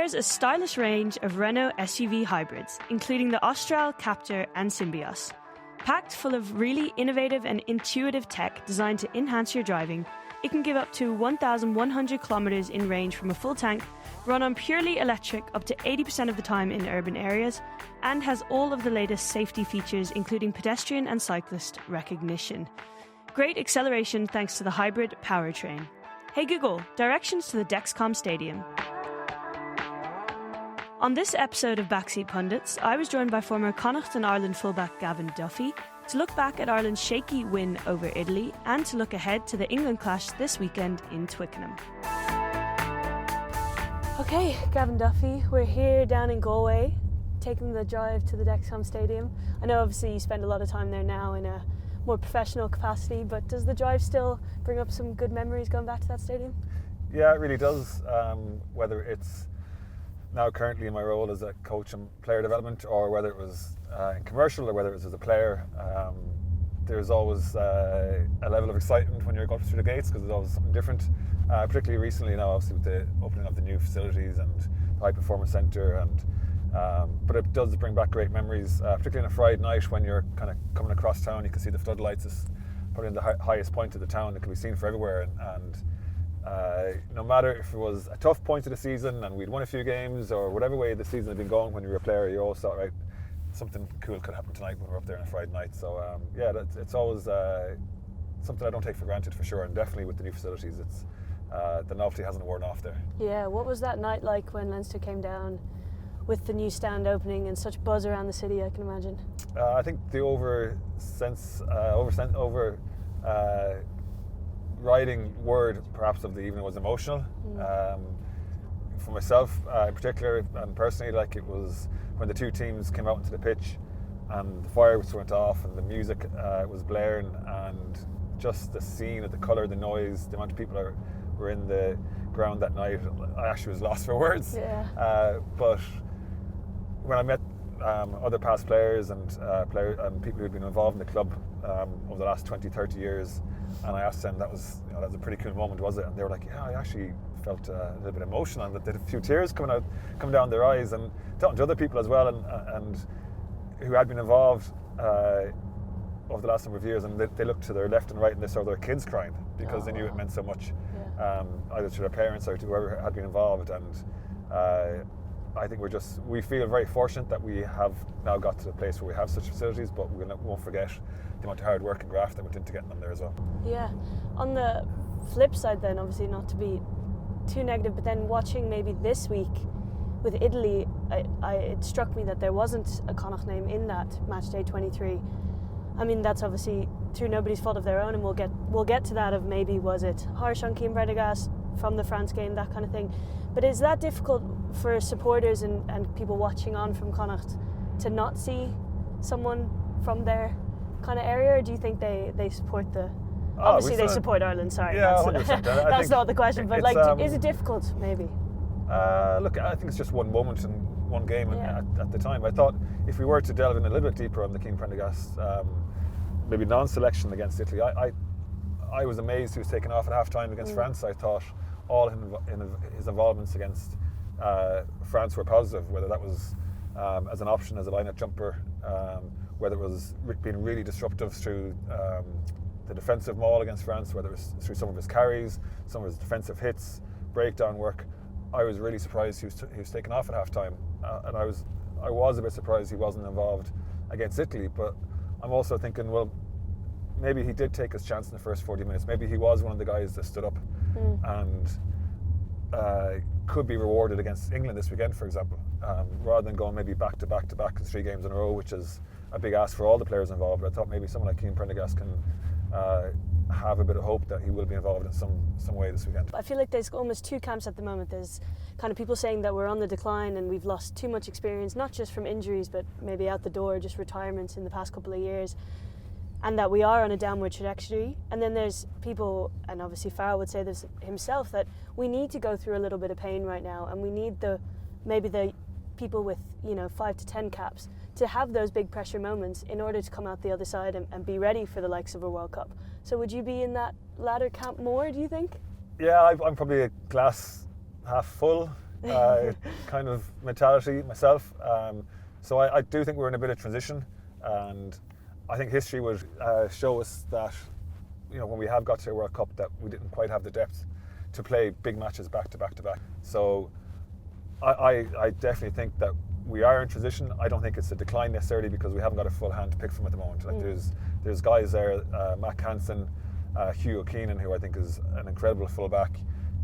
shares a stylish range of Renault SUV hybrids, including the Austral, Captur and Symbios. Packed full of really innovative and intuitive tech designed to enhance your driving, it can give up to 1,100 kilometers in range from a full tank, run on purely electric up to 80% of the time in urban areas, and has all of the latest safety features including pedestrian and cyclist recognition. Great acceleration thanks to the hybrid powertrain. Hey Google, directions to the Dexcom Stadium. On this episode of Back Seat Pundits, I was joined by former Connacht and Ireland fullback Gavin Duffy to look back at Ireland's shaky win over Italy and to look ahead to the England clash this weekend in Twickenham. Okay, Gavin Duffy, we're here down in Galway, taking the drive to the Dexcom Stadium. I know obviously you spend a lot of time there now in a more professional capacity, but does the drive still bring up some good memories going back to that stadium? Yeah, it really does, whether it's now currently in my role as a coach and player development, or whether it was in commercial, or whether it was as a player, there's always a level of excitement when you're going through the gates because it's always something different. Particularly recently now, obviously with the opening of the new facilities and the high performance centre, and but it does bring back great memories, particularly on a Friday night when you're kind of coming across town. You can see the floodlights is probably in the highest point of the town. It can be seen from everywhere, and no matter if it was a tough point of the season and we'd won a few games or whatever way the season had been going, when you were a player, you always thought, right, something cool could happen tonight when we're up there on a Friday night. So yeah, it's always something I don't take for granted, for sure, and definitely with the new facilities, it's the novelty hasn't worn off there. Yeah, what was that night like when Leinster came down with the new stand opening and such buzz around the city? I can imagine. I think the riding word perhaps of the evening was emotional. For myself in particular and personally, like, it was when the two teams came out into the pitch and the fireworks went off and the music was blaring, and just the scene of the colour, the noise, the amount of people that were in the ground that night, I actually was lost for words. Yeah. But when I met other past players and people who'd been involved in the club over the last 20-30 years, and I asked them, that was a pretty cool moment, was it? And they were like, yeah, I actually felt a little bit emotional, and they had a few tears coming down their eyes, and talking to other people as well, and who had been involved over the last number of years, and they looked to their left and right and they saw their kids crying because they knew it meant so much, either to their parents or to whoever had been involved. And I think we feel very fortunate that we have now got to the place where we have such facilities, but we won't forget the amount of hard work and graft that went into getting them there as well. Yeah. On the flip side then, obviously not to be too negative, but then watching maybe this week with Italy, it struck me that there wasn't a Connacht name in that match day 23. I mean, that's obviously through nobody's fault of their own, and we'll get to that, of maybe was it harsh on Cian Prendergast from the France game, that kind of thing. But is that difficult for supporters and people watching on from Connacht to not see someone from their kind of area, or do you think they support the... Obviously they support Ireland, sorry. Yeah, that's not the question, but is it difficult, maybe? Look, I think it's just one moment and one game at the time. I thought if we were to delve in a little bit deeper on the Cian Prendergast maybe non-selection against Italy, I was amazed he was taken off at half-time against France. I thought all his involvements against France were positive, whether that was as an option, as a line-up jumper, whether it was being really disruptive through the defensive maul against France, whether it was through some of his carries, some of his defensive hits, breakdown work. I was really surprised he was taken off at half-time, and I was a bit surprised he wasn't involved against Italy. But I'm also thinking, well, maybe he did take his chance in the first 40 minutes. Maybe he was one of the guys that stood up and could be rewarded against England this weekend, for example, rather than going maybe back to back 3 games in a row, which is a big ask for all the players involved. But I thought maybe someone like Cian Prendergast can have a bit of hope that he will be involved in some way this weekend. I feel like there's almost two camps at the moment. There's kind of people saying that we're on the decline and we've lost too much experience, not just from injuries, but maybe out the door, just retirements in the past couple of years, and that we are on a downward trajectory. And then there's people, and obviously Farrell would say this himself, that we need to go through a little bit of pain right now, and we need the people with 5 to 10 caps to have those big pressure moments in order to come out the other side and be ready for the likes of a World Cup. So would you be in that latter camp more, do you think? Yeah, I'm probably a glass half full kind of mentality myself. So I do think we're in a bit of transition, and I think history would show us that, you know, when we have got to a World Cup, that we didn't quite have the depth to play big matches back to back to back. So I definitely think that we are in transition. I don't think it's a decline necessarily, because we haven't got a full hand to pick from at the moment. Like there's guys there, Matt Hansen, Hugh O'Keenan, who I think is an incredible fullback.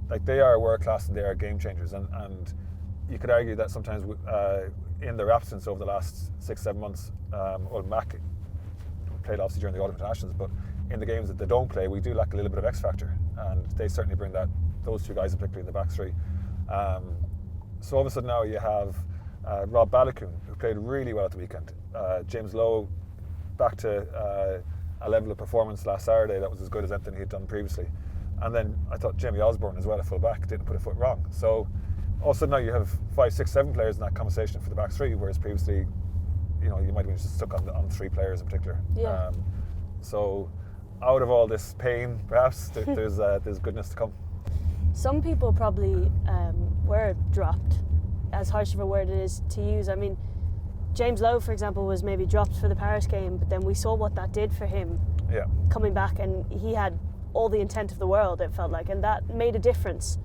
Like, they are world class and they are game changers, and you could argue that sometimes in their absence over the last 6-7 months, well, Mac played obviously during the Autumn Internationals, but in the games that they don't play, we do lack a little bit of X factor, and they certainly bring that. Those two guys, particularly in the back three. So all of a sudden now you have Rob Balogun, who played really well at the weekend. James Lowe back to a level of performance last Saturday that was as good as anything he'd done previously. And then I thought Jamie Osborne as well, a full back, didn't put a foot wrong. So all of a sudden now you have 5, 6, 7 players in that conversation for the back three, whereas previously, you know, you might have been just stuck on 3 players in particular. Yeah. So out of all this pain, perhaps there's goodness to come. Some people probably were dropped, as harsh of a word it is to use. I mean, James Lowe, for example, was maybe dropped for the Paris game, but then we saw what that did for him coming back, and he had all the intent of the world, it felt like, and that made a difference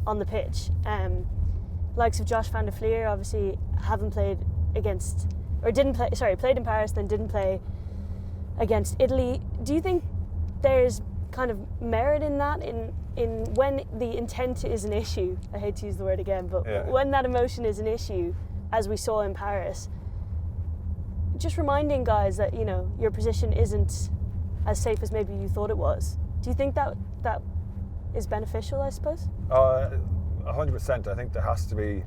on the pitch. Likes of Josh van der Fleer obviously haven't played against, or didn't play, sorry, played in Paris, then didn't play against Italy. Do you think there's kind of merit in that, in when the intent is an issue? I hate to use the word again, but when that emotion is an issue, as we saw in Paris, just reminding guys that, you know, your position isn't as safe as maybe you thought it was. Do you think that is beneficial, I suppose? 100%. I think there has to be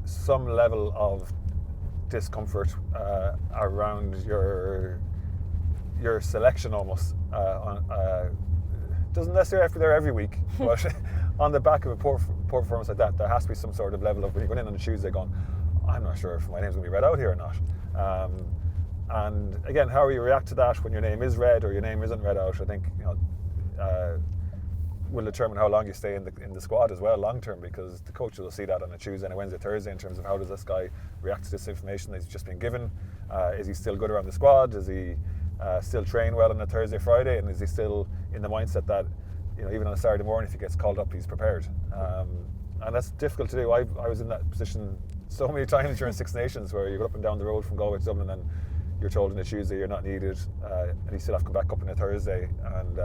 some level of discomfort around your selection almost. Doesn't necessarily have to be there every week, but on the back of a poor performance like that, there has to be some sort of level of, when you're going in on a Tuesday going, I'm not sure if my name's going to be read out here or not. And again, how you react to that when your name is read or your name isn't read out, I think, you know, will determine how long you stay in the squad as well, long term, because the coach will see that on a Tuesday and a Wednesday, Thursday, in terms of how does this guy react to this information that he's just been given. Is he still good around the squad? Is he still train well on a Thursday, Friday, and is he still in the mindset that, you know, even on a Saturday morning, if he gets called up, he's prepared? And that's difficult to do. I was in that position so many times during Six Nations, where you go up and down the road from Galway to Dublin and you're told on a Tuesday you're not needed, and you still have to come back up on a Thursday and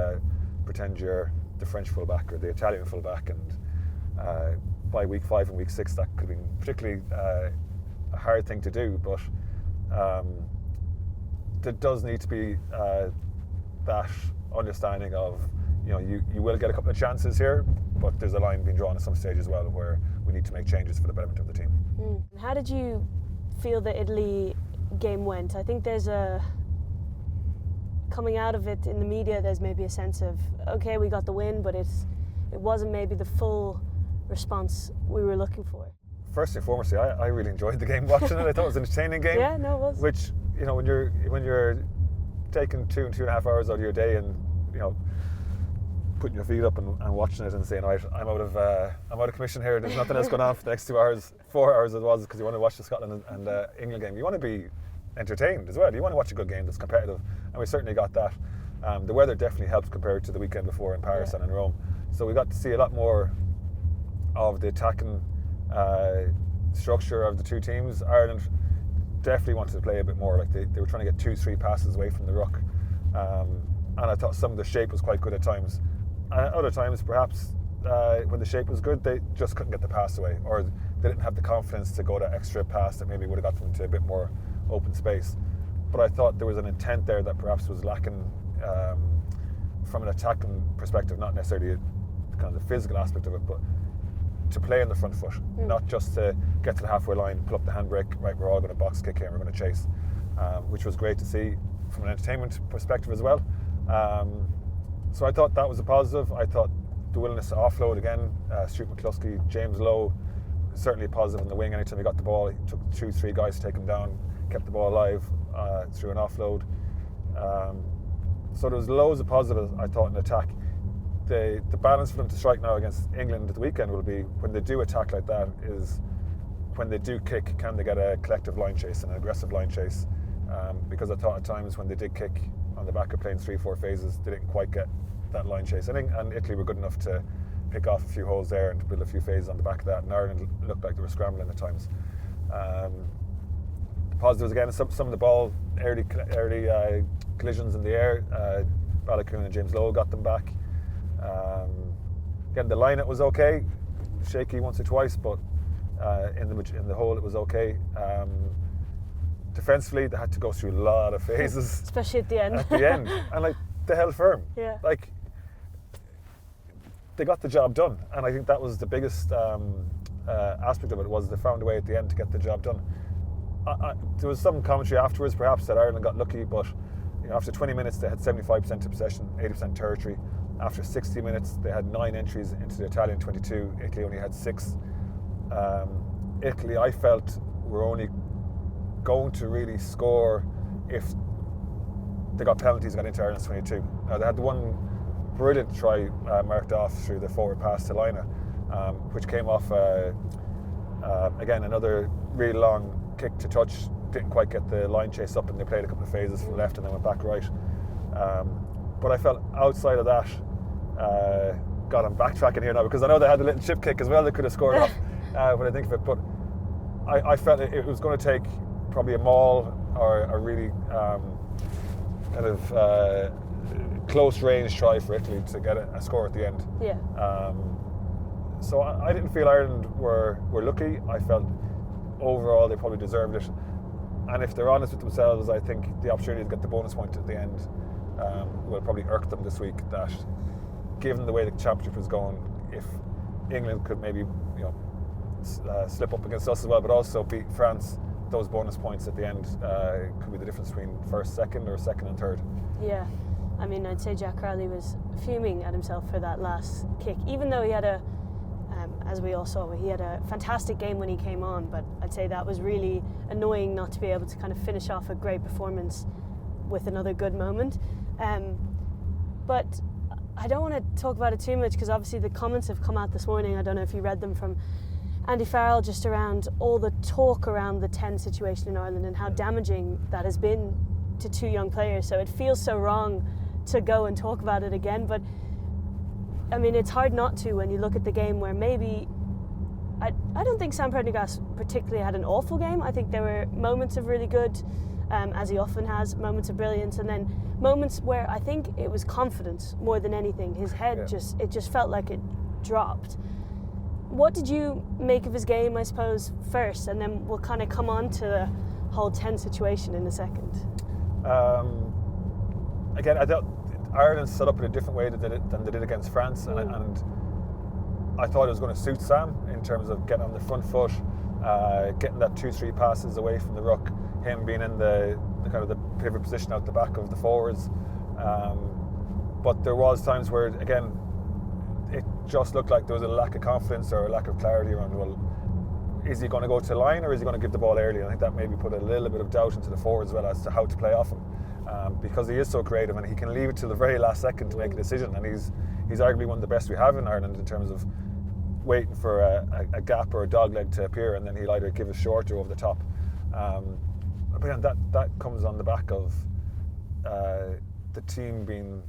pretend you're the French fullback or the Italian fullback, and by week 5 and week 6 that could have been particularly a hard thing to do, but there does need to be that understanding of, you know, you will get a couple of chances here, but there's a line being drawn at some stage as well where we need to make changes for the betterment of the team. How did you feel the Italy game went? I think there's coming out of it in the media, there's maybe a sense of, okay, we got the win, but it wasn't maybe the full response we were looking for. First and foremost, I really enjoyed the game watching it. I thought it was an entertaining game. Yeah, no, it was. Which, you know, when you're taking 2 and 2.5 hours out of your day and, you know, putting your feet up and watching it and saying, right, I'm out of commission here. There's nothing else going on for the next 2 hours, 4 hours it was, because you want to watch the Scotland and England game. You want to be entertained as well. You want to watch a good game that's competitive, and we certainly got that. The weather definitely helped compared to the weekend before in Paris and in Rome. So we got to see a lot more of the attacking structure of the two teams. Ireland definitely wanted to play a bit more. Like they were trying to get 2-3 passes away from the ruck, and I thought some of the shape was quite good at times. Other times, perhaps, when the shape was good, they just couldn't get the pass away, or they didn't have the confidence to go that extra pass that maybe would have got them to a bit more open space. But I thought there was an intent there that perhaps was lacking from an attacking perspective, not necessarily kind of the physical aspect of it, but to play on the front foot, not just to get to the halfway line, pull up the handbrake, right, we're all going to box kick here and we're going to chase, which was great to see from an entertainment perspective as well. So I thought that was a positive. I thought the willingness to offload again, Stuart McCluskey, James Lowe, certainly a positive on the wing. Anytime he got the ball, he took 2-3 guys to take him down, kept the ball alive through an offload. So there was loads of positives, I thought, in attack. the balance for them to strike now against England at the weekend will be, when they do attack like that, is when they do kick, can they get a collective line chase, an aggressive line chase? Because I thought at times when they did kick on the back of playing 3-4 phases, they didn't quite get that line chase. And Italy were good enough to pick off a few holes there and to build a few phases on the back of that. And Ireland looked like they were scrambling at times. The positives again, some of the ball, early collisions in the air. Balogun and James Lowe got them back. Again, the line it was okay, shaky once or twice, but in the hole it was okay. Defensively, they had to go through a lot of phases, especially at the end. And like they held firm. Yeah. Like they got the job done, and I think that was the biggest aspect of it, was they found a way at the end to get the job done. There was some commentary afterwards, perhaps, that Ireland got lucky, but after 20 minutes they had 75% of possession, 80% territory. After 60 minutes they had 9 entries into the Italian 22. Italy only had 6. Italy, I felt, were only going to really score if they got penalties and got into Ireland's 22. Now, they had the one brilliant try marked off through the forward pass to Lina, which came off again another really long kick to touch. Didn't quite get the line chase up, and they played a couple of phases from left and then went back right. But I felt outside of that, God, I'm backtracking here now because I know they had a little chip kick as well they could have scored off when I think of it. But I felt it was going to take probably a maul or a really kind of close range try for Italy to get a score at the end. Yeah. So I didn't feel Ireland were lucky. I felt overall they probably deserved it. And if they're honest with themselves, I think the opportunity to get the bonus point at the end will probably irk them this week. That, given the way the championship is going, if England could maybe slip up against us as well, but also beat France, those bonus points at the end could be the difference between first, second, or second and third. Yeah, I mean, I'd say Jack Crowley was fuming at himself for that last kick, even though he had as we all saw, he had a fantastic game when he came on, but I'd say that was really annoying not to be able to kind of finish off a great performance with another good moment. But I don't want to talk about it too much because obviously the comments have come out this morning. I don't know if you read them, from Andy Farrell, just around all the talk around the 10 situation in Ireland and how damaging that has been to 2 young players. So it feels so wrong to go and talk about it again, but I mean, it's hard not to when you look at the game where maybe I don't think Sam Prendergast particularly had an awful game. I think there were moments of really good, as he often has, moments of brilliance, and then moments where I think it was confidence more than anything. His head just felt like it dropped. What did you make of his game, I suppose, first, and then we'll kind of come on to the whole 10 situation in a second. Again, I thought Ireland set up in a different way than they did against France, and I thought it was going to suit Sam in terms of getting on the front foot, getting that 2-3 passes away from the ruck, him being in the kind of the pivot position out the back of the forwards. But there was times where, again, it just looked like there was a lack of confidence or a lack of clarity around, well, is he going to go to the line or is he going to give the ball early? And I think that maybe put a little bit of doubt into the forwards as well as to how to play off him. Because he is so creative and he can leave it to the very last second to make a decision, and he's arguably one of the best we have in Ireland in terms of waiting for a gap or a dogleg to appear, and then he'll either give a short or over the top. But yeah, that comes on the back of the team being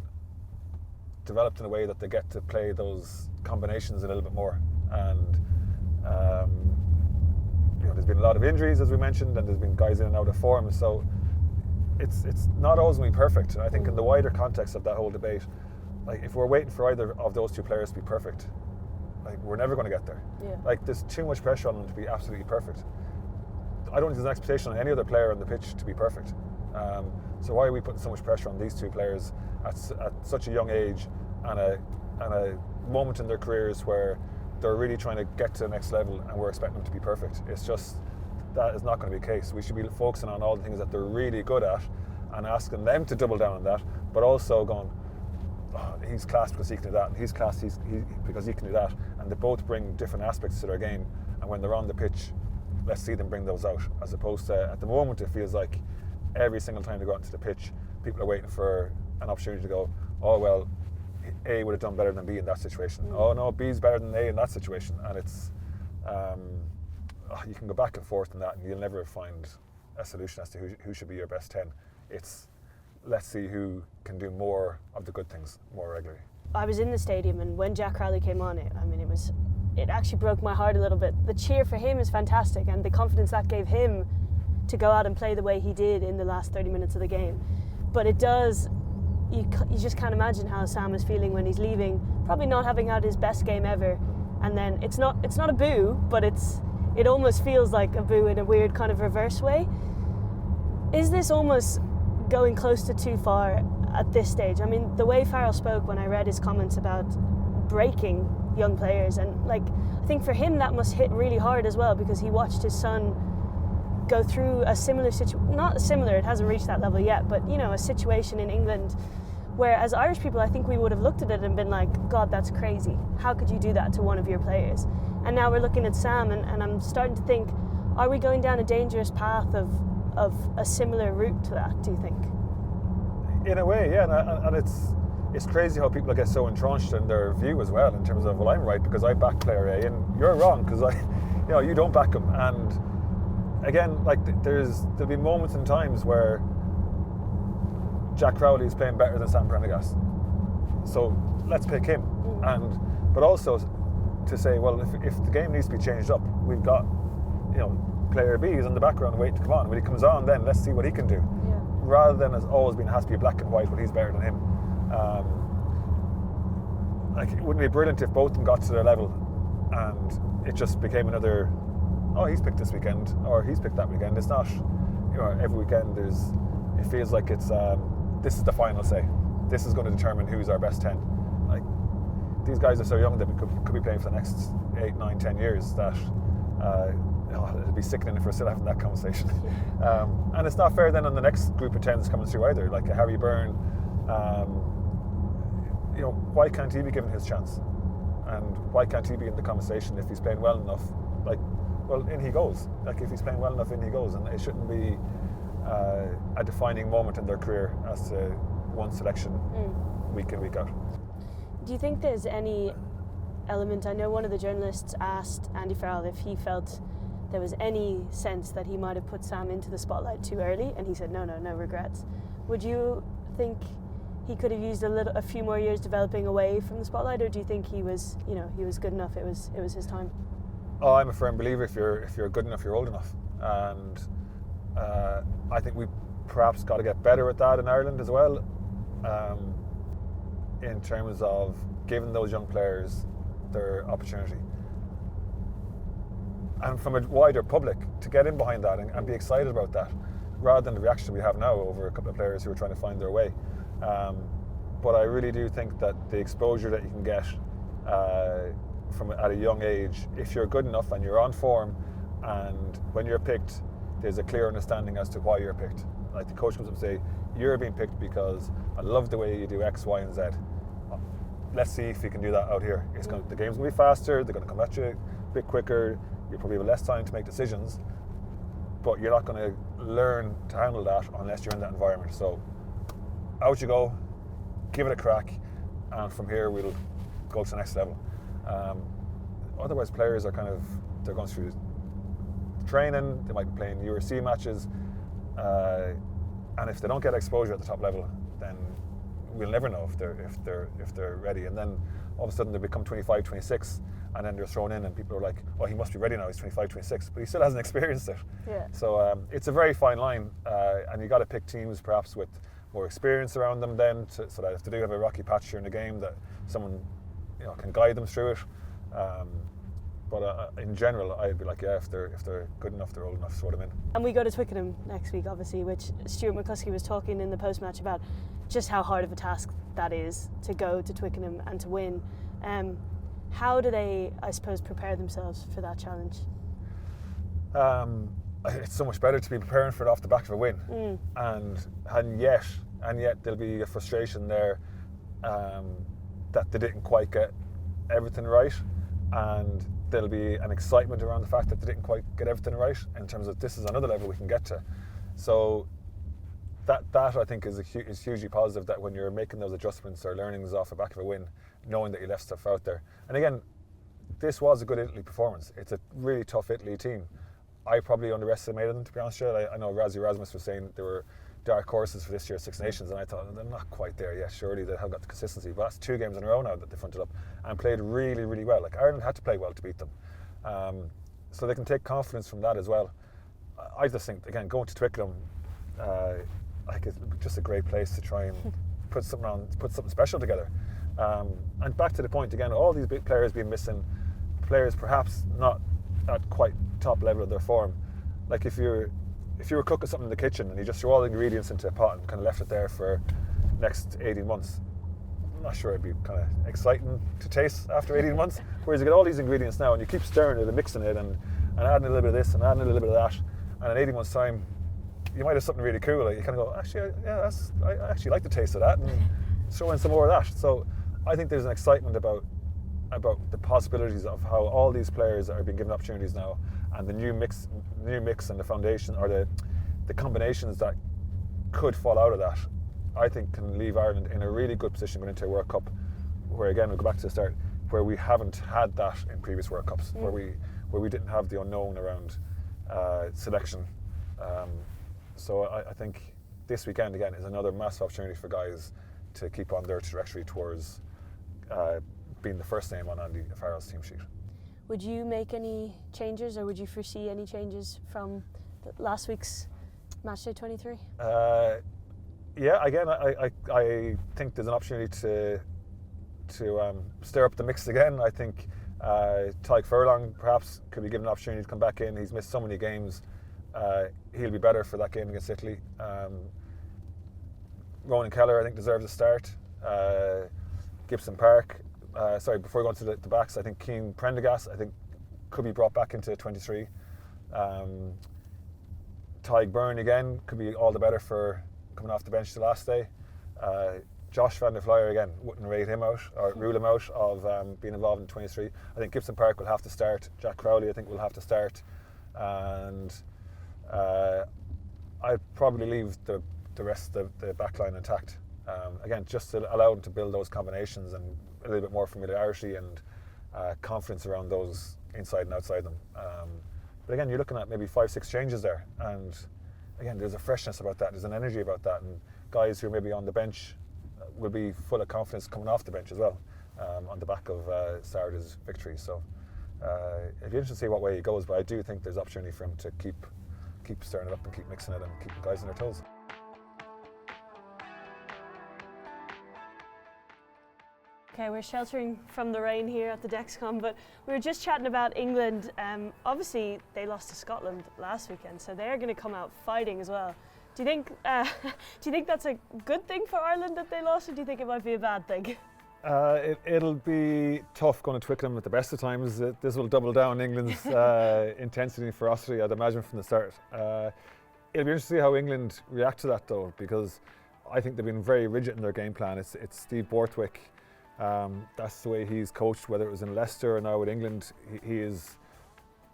developed in a way that they get to play those combinations a little bit more, and there's been a lot of injuries, as we mentioned, and there's been guys in and out of form, so it's not always going to be perfect. And I think in the wider context of that whole debate, like if we're waiting for either of those 2 players to be perfect, like we're never going to get there. Like there's too much pressure on them to be absolutely perfect. I don't think there's an expectation on any other player on the pitch to be perfect. So why are we putting so much pressure on these 2 players at such a young age and a moment in their careers where they're really trying to get to the next level and we're expecting them to be perfect? It's just, that is not going to be the case. We should be focusing on all the things that they're really good at and asking them to double down on that, but also going, he's class because he can do that, and he's class because he can do that, and they both bring different aspects to their game, and when they're on the pitch, let's see them bring those out, as opposed to at the moment it feels like every single time they go out into the pitch, people are waiting for an opportunity to go, oh well, A would have done better than B in that situation. Oh no, B's better than A in that situation, and it's you can go back and forth on that, and you'll never find a solution as to who should be your best 10. It's let's see who can do more of the good things more regularly. I was in the stadium, and when Jack Crowley came on, it actually broke my heart a little bit. The cheer for him is fantastic, and the confidence that gave him to go out and play the way he did in the last 30 minutes of the game. But it does, you just can't imagine how Sam is feeling when he's leaving, probably not having had his best game ever. And then it's not a boo, but it almost feels like a boo in a weird kind of reverse way. Is this almost going close to too far at this stage? I mean, the way Farrell spoke when I read his comments about breaking young players, and I think for him that must hit really hard as well, because he watched his son go through a similar situation, not similar, it hasn't reached that level yet, but a situation in England where as Irish people I think we would have looked at it and been like, God, that's crazy. How could you do that to one of your players? And now we're looking at Sam, and I'm starting to think, are we going down a dangerous path of a similar route to that, do you think? In a way, yeah, and it's crazy how people get so entrenched in their view as well, in terms of, well, I'm right because I back player A, and you're wrong because you don't back him. And again, there'll be moments and times where Jack Crowley is playing better than Sam Prendergast, so let's pick him. But also to say, well, if the game needs to be changed up, we've got player B is in the background waiting to come on. When he comes on, then let's see what he can do. Yeah. Rather than as always being, it has to be black and white, well, he's better than him. It wouldn't be brilliant if both of them got to their level and it just became another, oh, he's picked this weekend or he's picked that weekend. It's not, every weekend it feels like it's this is the final say. This is going to determine who's our best 10. These guys are so young that we could be playing for the next 8, 9, 10 years that it'd be sickening if we're still having that conversation. And it's not fair then on the next group of 10s coming through either, like a Harry Byrne. Why can't he be given his chance? And why can't he be in the conversation if he's playing well enough? In he goes. If he's playing well enough, in he goes. And it shouldn't be a defining moment in their career as to one selection week in, week out. Do you think there's any element, I know one of the journalists asked Andy Farrell if he felt there was any sense that he might have put Sam into the spotlight too early, and he said no regrets. Would you think he could have used a few more years developing away from the spotlight, or do you think he was good enough, it was his time? Oh, I'm a firm believer if you're good enough, you're old enough, and I think we perhaps got to get better at that in Ireland as well, in terms of giving those young players their opportunity, and from a wider public to get in behind that and be excited about that, rather than the reaction we have now over a couple of players who are trying to find their way. But I really do think that the exposure that you can get from at a young age, if you're good enough and you're on form, and when you're picked, there's a clear understanding as to why you're picked. The coach comes up and say, you're being picked because I love the way you do X, Y, and Z. Let's see if you can do that out here. The game's going to be faster, they're going to come at you a bit quicker, you probably have less time to make decisions, but you're not going to learn to handle that unless you're in that environment. So out you go, give it a crack, and from here we'll go to the next level. Otherwise players are they're going through training, they might be playing URC matches, and if they don't get exposure at the top level, then we'll never know if they're ready. And then all of a sudden they become 25, 26, and then they're thrown in and people are like, oh, he must be ready now, he's 25, 26, but he still hasn't experienced it. Yeah. So it's a very fine line, and you got to pick teams perhaps with more experience around them then, so that if they do have a rocky patch during the game, that someone can guide them through it. But in general, I'd be like, yeah, if they're good enough, they're old enough, throw them in. And we go to Twickenham next week, obviously, which Stuart McCluskey was talking in the post-match about just how hard of a task that is to go to Twickenham and to win. How do they, I suppose, prepare themselves for that challenge? It's so much better to be preparing for it off the back of a win, and yet there'll be a frustration there that they didn't quite get everything right, and there'll be an excitement around the fact that they didn't quite get everything right in terms of this is another level we can get to. So that I think is hugely positive, that when you're making those adjustments or learnings off the back of a win, knowing that you left stuff out there. And again, this was a good Italy performance. It's a really tough Italy team. I probably underestimated them, to be honest with you. I know Razzie Erasmus was saying they were dark horses for this year's Six Nations, and I thought they're not quite there yet. Surely they have got the consistency, but that's 2 games in a row now that they fronted up and played really, really well. Like, Ireland had to play well to beat them, so they can take confidence from that as well. I just think, again, going to Twickenham, like, it's just a great place to try and put something special together. And back to the point again, all these big players being missing, players perhaps not at quite top level of their form. Like, if you were cooking something in the kitchen and you just threw all the ingredients into a pot and kind of left it there for next 18 months, I'm not sure it'd be kind of exciting to taste after 18 months. Whereas you get all these ingredients now and you keep stirring it and mixing it and adding a little bit of this and adding a little bit of that, and in 18 months' time, you might have something really cool. Like, you kind of go, actually, yeah, I actually like the taste of that, and throw in some more of that. So I think there's an excitement about the possibilities of how all these players are being given opportunities now, and the new mix and the foundation, or the combinations that could fall out of that, I think can leave Ireland in a really good position going into a World Cup, where again we'll go back to the start, where we haven't had that in previous World Cups, where we didn't have the unknown around selection. So I think this weekend again is another massive opportunity for guys to keep on their trajectory towards being the first name on Andy Farrell's team sheet. Would you make any changes, or would you foresee any changes from last week's Matchday 23? Yeah, again, I think there's an opportunity to stir up the mix again. I think Tyke Furlong perhaps could be given an opportunity to come back in. He's missed so many games. He'll be better for that game against Italy. Ronan Keller, I think, deserves a start. Gibson Park. Before we go on to the backs, I think Cian Prendergast, I think, could be brought back into 23. Tyke Byrne again could be all the better for coming off the bench the last day. Josh van der Flyer again, wouldn't rate him out or rule him out of being involved in 23. I think Gibson Park will have to start. Jack Crowley, I think, will have to start. And I'd probably leave the rest of the back line intact. Again, just to allow them to build those combinations and a little bit more familiarity and confidence around those inside and outside them. But again, you're looking at maybe 5-6 changes there, and again, there's a freshness about that, there's an energy about that, and guys who are maybe on the bench will be full of confidence coming off the bench as well, on the back of Saturday's victory. So it'd be interesting to see what way he goes, but I do think there's opportunity for him to keep stirring it up and keep mixing it and keeping guys on their toes. Okay, we're sheltering from the rain here at the Dexcom, but we were just chatting about England. Obviously, they lost to Scotland last weekend, so they're going to come out fighting as well. Do you think that's a good thing for Ireland that they lost, or do you think it might be a bad thing? It'll be tough going to Twickenham at the best of times. This will double down England's intensity and ferocity, I'd imagine, from the start. It'll be interesting to see how England react to that, though, because I think they've been very rigid in their game plan. It's Steve Borthwick. That's the way he's coached, whether it was in Leicester or now with England. He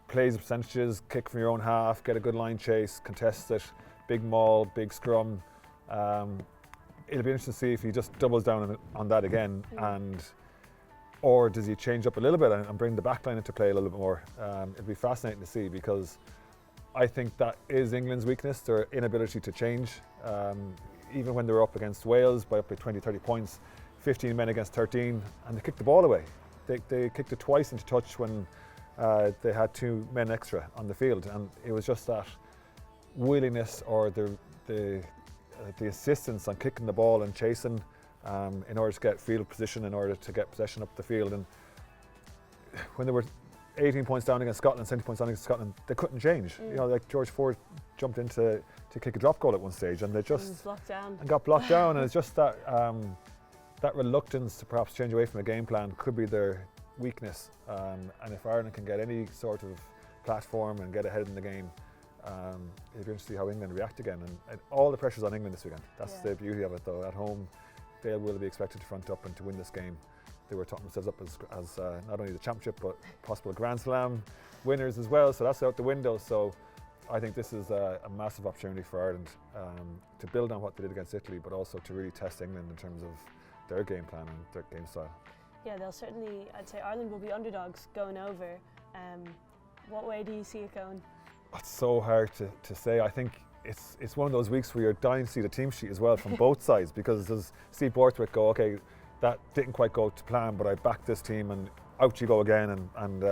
plays percentages, kick from your own half, get a good line chase, contest it, big maul, big scrum. It'll be interesting to see if he just doubles down on that again, or does he change up a little bit and bring the backline into play a little bit more. It'll be fascinating to see, because I think that is England's weakness, their inability to change. Even when they were up against Wales by up to 20-30 points, 15 men against 13, and they kicked the ball away. They kicked it twice into touch when they had 2 men extra on the field, and it was just that willingness or the insistence on kicking the ball and chasing in order to get field position, in order to get possession up the field. And when they were 18 points down against Scotland, 70 points down against Scotland, they couldn't change. You know, like George Ford jumped in to kick a drop goal at one stage, and they just got blocked down. And it's just that that reluctance to perhaps change away from a game plan could be their weakness. And if Ireland can get any sort of platform and get ahead in the game, it'll be interesting to see how England react again. And all the pressure's on England this weekend. That's the beauty of it, though. At home, they will be expected to front up and to win this game. They were talking themselves up as not only the championship but possible Grand Slam winners as well. So that's out the window. So I think this is a massive opportunity for Ireland to build on what they did against Italy, but also to really test England in terms of their game plan and their game style. Yeah, they'll certainly, I'd say Ireland will be underdogs going over. What way do you see it going? It's so hard to say. I think it's one of those weeks where you're dying to see the team sheet as well from both sides, because there's Steve Borthwick go, okay, that didn't quite go to plan, but I backed this team, and out you go again and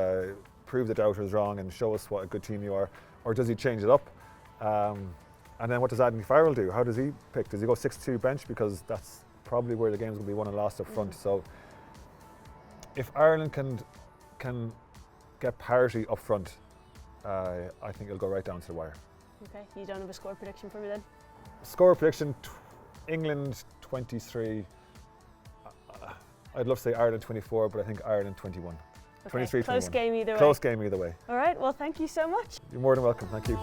prove the doubters wrong and show us what a good team you are. Or does he change it up? And then what does Andy Farrell do? How does he pick? Does he go 6-2 bench? Because that's probably where the game's going to be won and lost up front. So if Ireland can get parity up front, I think it'll go right down to the wire. Okay, you don't have a score prediction for me then? Score prediction, England 23. I'd love to say Ireland 24, but I think Ireland 21. Okay. 23-21. Close game either way. Close game either way. All right, well, thank you so much. You're more than welcome, thank you.